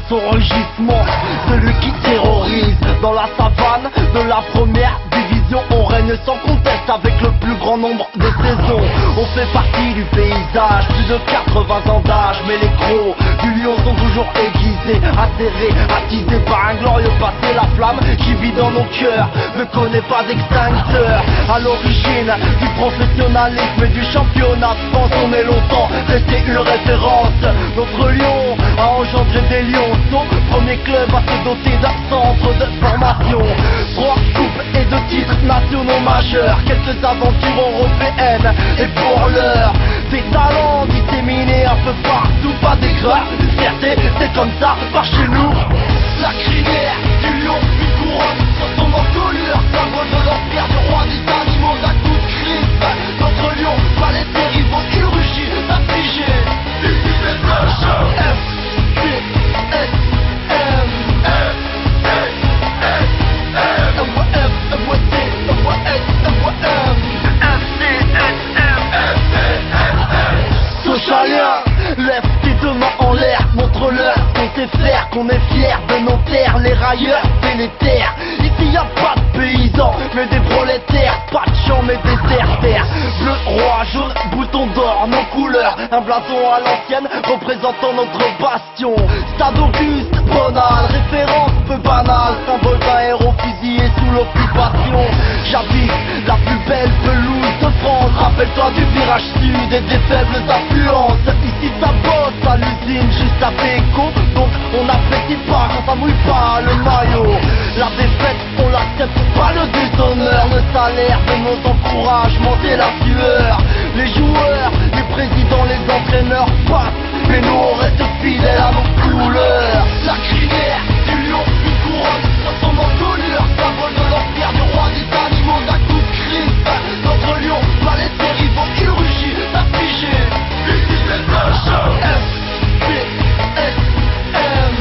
son rugissement, celui qui terrorise. Dans la savane de la première division, on règne sans conteste avec le plus grand nombre de saisons. On fait partie du paysage, plus de 80 ans d'âge, mais les crocs du lion sont toujours aiguisés, atterrés, attisés par un glorieux passé. La flamme qui vit dans nos cœurs ne connaît pas d'extincteur. À l'origine du professionnalisme et du championnat de France, on est longtemps resté une référence. Notre lion a engendré des lions, son premier club à se doter d'un centre de formation. 3 coupes et 2 titres nationaux majeurs, quelques aventures européennes et pour l'heure des talents disséminés un peu partout, pas d'éclat, une fierté, c'est comme ça par chez nous. La crinière du lion, une couronne sur son encolure, symbole de l'empire du roi des animaux d'un coup de griffe. Notre lion va les rivaux, il rugit, affligé. F, C, S, M, Socialien, lève tes deux mains en l'air, montre-leur qu'on sait faire, qu'on est fier de nos terres, les railleurs délétères. Ici y a pas de paysans, mais des prolétaires, pas de champs mais des terres. Bleu, roi, jaune, bouton d'or, nos couleurs, un blason à l'ancienne représentant notre bastion. Stade Auguste, Bonal, référence peu banale, symbole d'un héros fusillé sous l'occupation. J'habite la plus belle pelouse de France, rappelle-toi du virage sud et des faibles influences. Ici ça bosse à l'usine juste à Péco, donc on n'apprécie pas quand ça mouille pas le maillot. La défaite on l'accepte pas, le déshonneur, le salaire de nos encouragements c'est la sueur. Les joueurs, les présidents, les entraîneurs passent, mais nous on reste fidèles à nos couleurs. La crinière du lion, une couronne sur son encolure, symbole de l'empire du roi des animaux d'un coup de griffe. Notre lion va laisser rivaux, il rugit, affligé. F, C, S, M,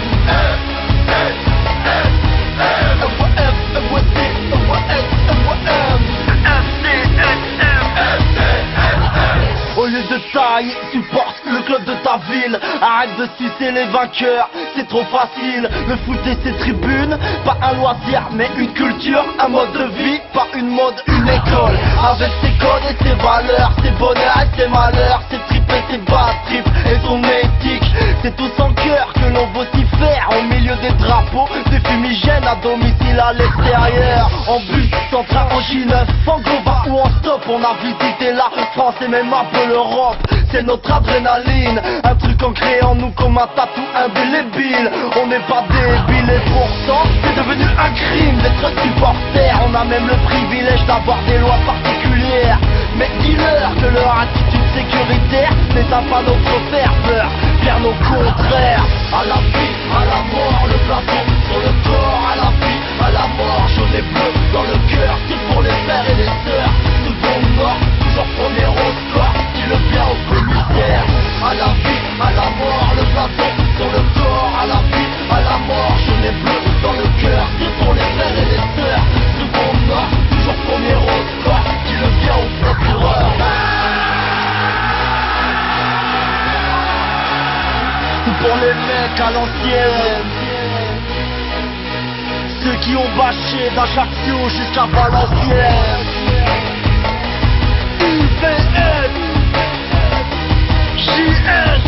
au lieu de taille, supporte le club de ta ville. Arrête de sucer les vainqueurs, c'est trop facile. Le foot et ses tribunes, pas un loisir mais une culture, un mode de vie, pas une mode, une école. Avec ses codes et ses valeurs, ses bonheurs et ses malheurs, ses tripes et ses bas tripes et son éthique. C'est tout sans cœur que l'on vocifère au milieu des drapeaux, des fumigènes à domicile à l'extérieur. En bus, en train, en J9, en Gova ou en stop, on a visité la France et même un peu l'Europe. C'est notre adrénaline, un truc ancré en nous comme un tatou indélébile. On n'est pas débiles et pourtant c'est devenu un crime d'être supporter. On a même le privilège d'avoir des lois particulières, mais dis-leur que leur attitude sécuritaire n'éteint pas notre ferveur, bien au contraire. À la vie, à la mort, le plafond sur le corps. À la vie, à la mort, jaune et bleu dans le cœur. C'est pour les frères et les sœurs, seconde mort, toujours premier au score. Dis-le bien au commissaire. À la vie, à la mort, le plafond sur le corps. À la vie, à la mort, jaune et bleu dans le cœur. C'est pour les frères et les sœurs, seconde mort, toujours premier au score. Dis-le bien au procureur. Pour les mecs à l'ancienne, ceux qui ont bâché d'Ajaccio jusqu'à Valenciennes. UVS, JS,